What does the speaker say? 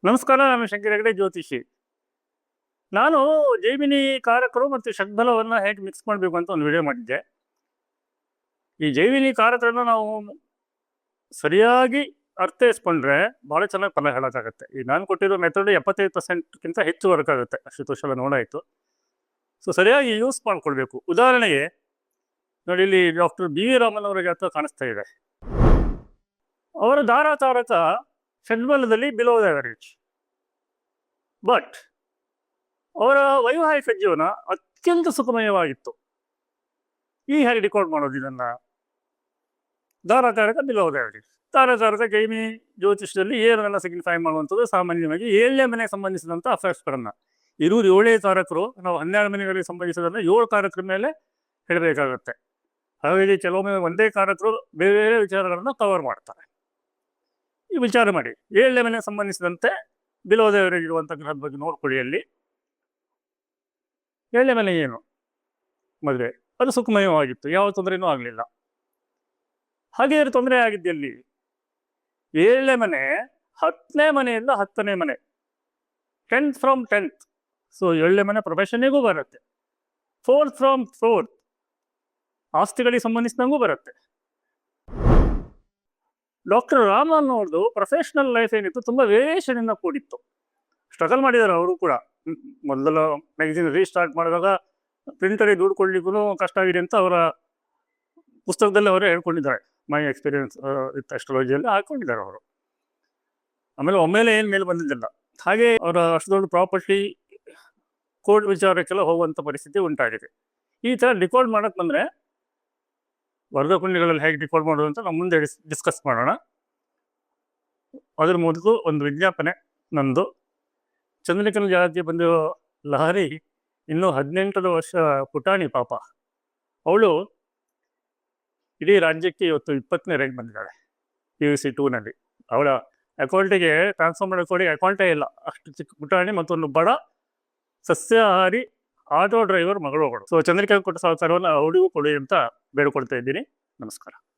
ನಮಸ್ಕಾರ, ನಾನು ಶಂಕರ ಹೆಗಡೆ ಜ್ಯೋತಿಷಿ. ನಾನು ಜೈಮಿನಿ ಕಾರಕರು ಮತ್ತು ಷಡ್ಬಲವನ್ನು ಹೇಗೆ ಮಿಕ್ಸ್ ಮಾಡಬೇಕು ಅಂತ ಒಂದು ವಿಡಿಯೋ ಮಾಡಿದ್ದೆ. ಈ ಜೈಮಿನಿ ಕಾರಕರನ್ನು ನಾವು ಸರಿಯಾಗಿ ಅರ್ಥೈಸ್ಕೊಂಡ್ರೆ ಭಾಳ ಚೆನ್ನಾಗಿ ಫಲ ಹೇಳೋಕ್ಕಾಗತ್ತೆ. ಈ ನಾನು ಕೊಟ್ಟಿರೋ ಮೆಥಡ್ 75%ಕ್ಕಿಂತ ಹೆಚ್ಚು ವರ್ಕ್ ಆಗುತ್ತೆ. ಅಷ್ಟು ನೋಡಾಯಿತು. ಸೊ ಸರಿಯಾಗಿ ಯೂಸ್ ಮಾಡ್ಕೊಳ್ಬೇಕು. ಉದಾಹರಣೆಗೆ ನೋಡಿ, ಇಲ್ಲಿ ಡಾಕ್ಟರ್ ಬಿ ವಿ ರಾಮನ್ ಅವರ ಜಾತಕ ಕಾಣಿಸ್ತಾ ಇದೆ. ಅವರ ಧಾರಾತಾರಕ ಷಡ್ಬಲದಲ್ಲಿ ಬಿಲೋ ದ ಅವರೇಜ್. ಬಟ್ ಅವರ ವೈವಾಹಿಕ ಜೀವನ ಅತ್ಯಂತ ಸುಖಮಯವಾಗಿತ್ತು. ಈ ಹೇಗೆ ಡಿಕೋಡ್ ಮಾಡೋದು ಇದನ್ನು? ಧಾರಾತಾರಕ ಬಿಲೋ ದ ಅವರೇಜ್. ಧಾರಾತಾರಕ ಜೈಮಿನಿ ಜ್ಯೋತಿಷದಲ್ಲಿ ಏನನ್ನ ಸಿಗ್ನಿಫೈ ಮಾಡುವಂಥದ್ದು ಸಾಮಾನ್ಯವಾಗಿ 7ನೇ ಮನೆಗೆ ಸಂಬಂಧಿಸಿದಂಥ ಅಫೇರ್ಸ್ಗಳನ್ನು. ಇರುವುದು 7 ತಾರಕರು, ನಾವು 12 ಮನೆಗಳಿಗೆ ಸಂಬಂಧಿಸಿದ್ರೆ 7 ತಾರಕರ ಮೇಲೆ ಹೇಳಬೇಕಾಗತ್ತೆ. ಹಾಗಾಗಿ ಕೆಲವೊಮ್ಮೆ ಒಂದೇ ಕಾರಕರು ಬೇರೆ ಬೇರೆ ವಿಚಾರಗಳನ್ನು ಕವರ್ ಮಾಡ್ತಾರೆ. ಈ ವಿಚಾರ ಮಾಡಿ, 7ನೇ ಮನೆಗೆ ಸಂಬಂಧಿಸಿದಂತೆ ಬಿಲೋ ದ ಅವರೇಜ್ ಇರುವಂಥ ಗ್ರಹದ ಬಗ್ಗೆ ನೋಡ್ಕೊಳ್ಳಿ. ಅಲ್ಲಿ 7ನೇ ಮನೆ ಏನು? ಮದುವೆ. ಅದು ಸುಖಮಯವಾಗಿತ್ತು, ಯಾವ ತೊಂದರೆನೂ ಆಗಲಿಲ್ಲ. ಹಾಗೆ ತೊಂದರೆ ಆಗಿದ್ದಲ್ಲಿ 7ನೇ ಮನೆ 10ನೇ ಮನೆಯಿಂದ 10ನೇ ಮನೆ, 10th ಫ್ರಮ್ 10th. ಸೊ 7ನೇ ಮನೆ ಪ್ರೊಫೆಷನ್ನಿಗೂ ಬರುತ್ತೆ. 4th ಫ್ರಮ್ 4th ಆಸ್ತಿಗಳಿಗೆ ಸಂಬಂಧಿಸಿದಂಗೂ ಬರುತ್ತೆ. ಡಾಕ್ಟರ್ ರಾಮನ್ ಅವ್ರದ್ದು ಪ್ರೊಫೆಷನಲ್ ಲೈಫ್ ಏನಿತ್ತು ತುಂಬ ವೇರಿಯೇಷನಿಂದ ಕೂಡಿತ್ತು. ಸ್ಟ್ರಗಲ್ ಮಾಡಿದ್ದಾರೆ ಅವರು ಕೂಡ. ಮೊದಲ ಮ್ಯಾಗಝಿನ್ ರೀಸ್ಟಾರ್ಟ್ ಮಾಡಿದಾಗ ಪ್ರಿಂಟರಿಗೆ ದುಡ್ಡು ಕೊಡ್ಲಿಕ್ಕೂ ಕಷ್ಟ ಆಗಿದೆ ಅಂತ ಅವರ ಪುಸ್ತಕದಲ್ಲಿ ಅವರೇ ಹೇಳ್ಕೊಂಡಿದ್ದಾರೆ. ಮೈ ಎಕ್ಸ್ಪೀರಿಯನ್ಸ್ ವಿತ್ ಅಸ್ಟ್ರಾಲಜಿಯಲ್ಲಿ ಹಾಕೊಂಡಿದ್ದಾರೆ ಅವರು. ಆಮೇಲೆ ಒಮ್ಮೆಲೆ ಏನು ಮೇಲೆ ಬಂದಿದ್ದಿಲ್ಲ. ಹಾಗೆ ಅವರ ಅಷ್ಟು ದೊಡ್ಡ ಪ್ರಾಪರ್ಟಿ ಕೋರ್ಟ್ ವಿಚಾರಕ್ಕೆಲ್ಲ ಹೋಗುವಂಥ ಪರಿಸ್ಥಿತಿ ಉಂಟಾಗಿದೆ. ಈ ಥರ ಡಿಕೋಡ್ ಮಾಡೋಕ್ಕೆ ಬಂದರೆ ವರ್ಗಕುಂಡಿಗಳಲ್ಲಿ ಹೇಗೆ ಡಿಕೋಡ್ ಮಾಡೋದು ಅಂತ ನಾವು ಮುಂದೆ ಡಿಸ್ಕಸ್ ಮಾಡೋಣ. ಅದ್ರ ಮೊದಲು ಒಂದು ವಿಜ್ಞಾಪನೆ ನಂದು. ಚಂದ್ರಿಕನ ಜಾತಿಗೆ ಬಂದಿರೋ ಲಹರಿ ಇನ್ನೂ 18 ವರ್ಷ ಪುಟಾಣಿ ಪಾಪ. ಅವಳು ಇಡೀ ರಾಜ್ಯಕ್ಕೆ ಇವತ್ತು 20ನೇ ರ್ಯಾಂಕ್ ಬಂದಿದ್ದಾಳೆ PUC 2ನಲ್ಲಿ. ಅವಳ ಅಕೌಂಟಿಗೆ ಟ್ರಾನ್ಸ್ಫರ್ ಮಾಡೋಕ್ಕೆ ಅಕೌಂಟೇ ಇಲ್ಲ, ಅಷ್ಟು ಚಿಕ್ಕ ಪುಟಾಣಿ. ಮತ್ತೊಂದು ಬಡ ಸಸ್ಯಾಹಾರಿ ಆಟೋ ಡ್ರೈವರ್ ಮಗಳು ಅವಳು. ಸೊ ಚಂದ್ರಿಕಾ ಕೊಟ್ಟ ಸಹಕಾರವನ್ನು ಅವಳಿಗೂ ಕೊಡಿ ಅಂತ ಬೇಡಿಕೊಳ್ತಾ ಇದ್ದೀನಿ. ನಮಸ್ಕಾರ.